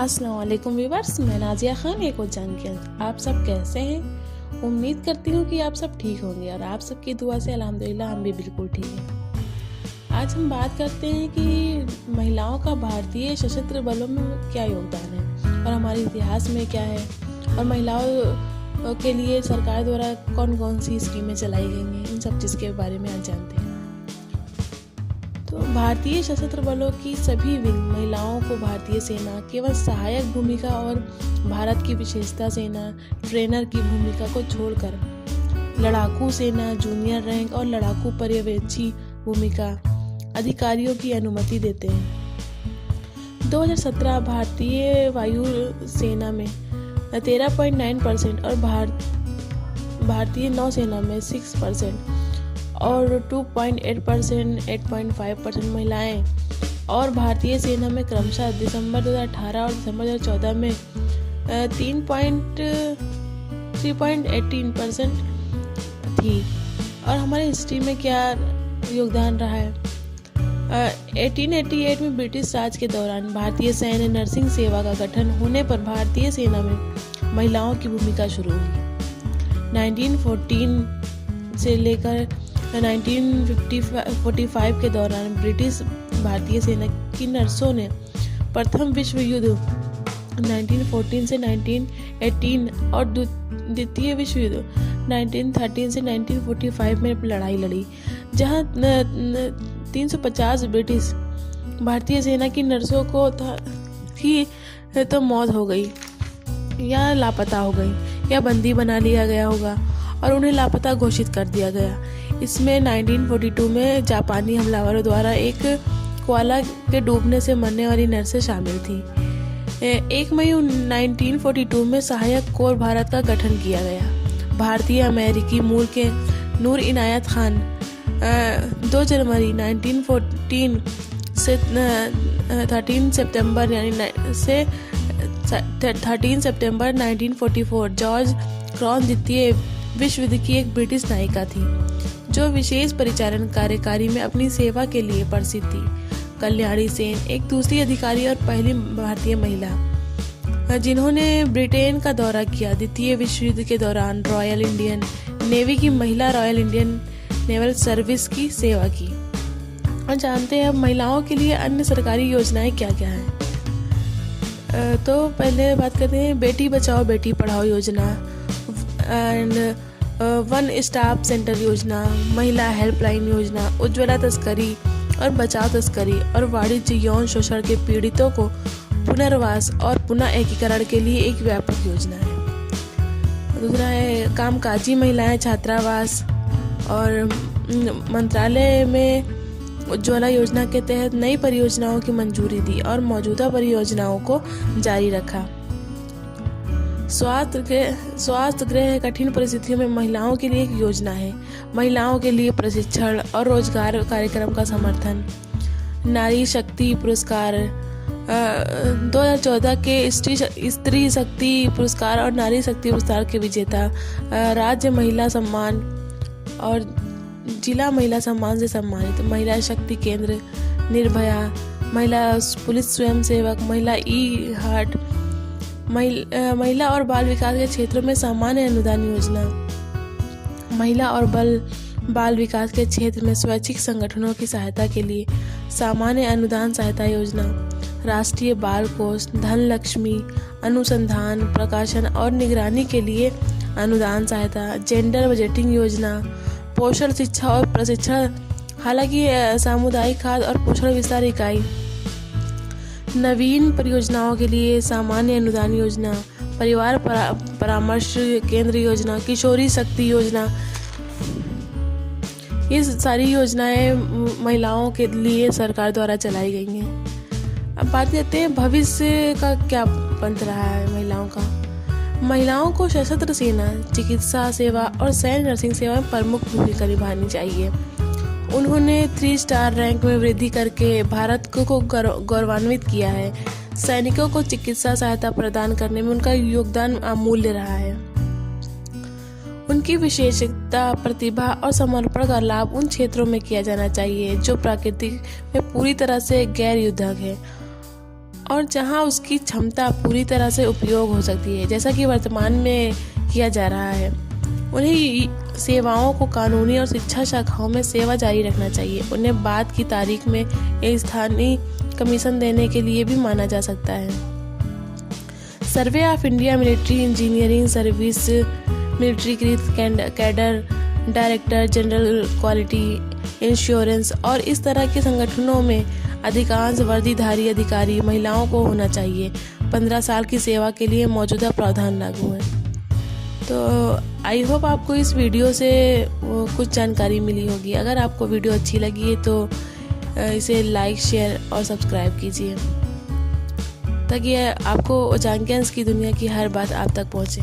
अस्सलाम वालेकुम व्यूअर्स, मैं नाजिया खान एक और जान के आप सब कैसे हैं। उम्मीद करती हूँ कि आप सब ठीक होंगे और आप सबकी दुआ से अल्हम्दुलिल्लाह हम भी बिल्कुल ठीक हैं। आज हम बात करते हैं कि महिलाओं का भारतीय सशस्त्र बलों में क्या योगदान है और हमारे इतिहास में क्या है और महिलाओं के लिए सरकार द्वारा कौन कौन सी स्कीमें चलाई गई हैं, इन सब चीज़ के बारे में आज जानते हैं। तो भारतीय सशस्त्र बलों की सभी विंग महिलाओं को भारतीय सेना केवल सहायक भूमिका और भारत की विशेषता सेना ट्रेनर की भूमिका को छोड़कर लड़ाकू सेना जूनियर रैंक और लड़ाकू पर्यवेक्षी भूमिका अधिकारियों की अनुमति देते हैं। 2017 भारतीय वायु सेना में 13.9% और भारतीय नौसेना में 6% और 2.8%, 8.5% महिलाएं और भारतीय सेना में क्रमशः दिसंबर 2018 और दिसंबर 2014 में 3.18% थी। और हमारे हिस्ट्री में क्या योगदान रहा है। 1888 में ब्रिटिश राज के दौरान भारतीय सैन्य नर्सिंग सेवा का गठन होने पर भारतीय सेना में महिलाओं की भूमिका शुरू हुई। 1914 से लेकर 1945 के दौरान ब्रिटिश भारतीय सेना की नर्सों ने प्रथम विश्व युद्ध 1914 से 1918 और द्वितीय विश्व युद्ध 1913 से 1945 में लड़ाई लड़ी, जहां 350 ब्रिटिश भारतीय सेना की नर्सों को तो मौत हो गई या लापता हो गई या बंदी बना लिया गया होगा और उन्हें लापता घोषित कर दिया गया। इसमें 1942 में जापानी हमलावरों द्वारा एक कोआला के डूबने से मरने वाली नर्सें शामिल थी। 1 मई 1942 में सहायक कोर भारत का गठन किया गया। भारतीय अमेरिकी मूल के नूर इनायत खान 2 जनवरी 1914 से 13 सितंबर 1944 जॉर्ज क्रॉन द्वितीय विश्व युद्ध की एक ब्रिटिश नायिका थी जो विशेष परिचालन कार्यकारी में अपनी सेवा के लिए प्रसिद्ध थी। कल्याणी सेन एक दूसरी अधिकारी और पहली भारतीय महिला जिन्होंने ब्रिटेन का दौरा किया। द्वितीय विश्व युद्ध के दौरान रॉयल इंडियन नेवी की महिला रॉयल इंडियन नेवल सर्विस की सेवा की। और जानते हैं अब महिलाओं के लिए अन्य सरकारी योजनाएं क्या क्या हैं। तो पहले बात करते हैं बेटी बचाओ बेटी पढ़ाओ योजना एंड वन स्टॉप सेंटर योजना, महिला हेल्पलाइन योजना, उज्ज्वला तस्करी और बचाव तस्करी और वाणिज्य यौन शोषण के पीड़ितों को पुनर्वास और पुनः एकीकरण के लिए एक व्यापक योजना है। दूसरा है कामकाजी महिलाएं छात्रावास और मंत्रालय में उज्ज्वला योजना के तहत नई परियोजनाओं की मंजूरी दी और मौजूदा परियोजनाओं को जारी रखा। स्वास्थ्य गृह कठिन परिस्थितियों में महिलाओं के लिए एक योजना है। महिलाओं के लिए प्रशिक्षण और रोजगार कार्यक्रम का समर्थन। नारी शक्ति पुरस्कार 2014 के स्त्री शक्ति पुरस्कार और नारी शक्ति पुरस्कार के विजेता राज्य महिला सम्मान और जिला महिला सम्मान से सम्मानित महिला शक्ति केंद्र, निर्भया, महिला पुलिस स्वयंसेवक, महिला ई हार्ट, महिला और बाल विकास के क्षेत्रों में सामान्य अनुदान योजना, महिला और बाल विकास के क्षेत्र में स्वैच्छिक संगठनों की सहायता के लिए सामान्य अनुदान सहायता योजना, राष्ट्रीय बाल कोष, धन लक्ष्मी, अनुसंधान प्रकाशन और निगरानी के लिए अनुदान सहायता, जेंडर बजटिंग योजना, पोषण शिक्षा और प्रशिक्षण, हालांकि सामुदायिक खाद्य और पोषण विस्तार इकाई, नवीन परियोजनाओं के लिए सामान्य अनुदान योजना, परिवार परामर्श केंद्र योजना, किशोरी शक्ति योजना। ये सारी योजनाएं महिलाओं के लिए सरकार द्वारा चलाई गई हैं। अब बात करते हैं भविष्य का क्या पंथ रहा है महिलाओं का। महिलाओं को सशस्त्र सेना, चिकित्सा सेवा और सैन्य नर्सिंग सेवा में प्रमुख भूमिका निभानी चाहिए। उन्होंने 3 स्टार रैंक में वृद्धि करके भारत को गौरवान्वित किया है। सैनिकों को चिकित्सा सहायता प्रदान करने में उनका योगदान अमूल्य रहा है। उनकी विशेषता, प्रतिभा और समर्पण का लाभ उन क्षेत्रों में किया जाना चाहिए जो प्रकृति में पूरी तरह से गैर युद्धक है और जहां उसकी क्षमता पूरी तरह से उपयोग हो सकती है, जैसा कि वर्तमान में किया जा रहा है। उन्हें सेवाओं को कानूनी और शिक्षा शाखाओं में सेवा जारी रखना चाहिए। उन्हें बाद की तारीख में एक स्थानीय कमीशन देने के लिए भी माना जा सकता है। Survey of India military engineering service, military cadre, director general quality insurance और इस तरह के संगठनों में अधिकांश वर्दीधारी अधिकारी महिलाओं को होना चाहिए। 15 साल की सेवा के लिए मौजूदा प्रावधान लागू है। तो आई होप आपको इस वीडियो से कुछ जानकारी मिली होगी। अगर आपको वीडियो अच्छी लगी है तो इसे लाइक, शेयर और सब्सक्राइब कीजिए, ताकि आपको अजांक्यांश की दुनिया की हर बात आप तक पहुंचे।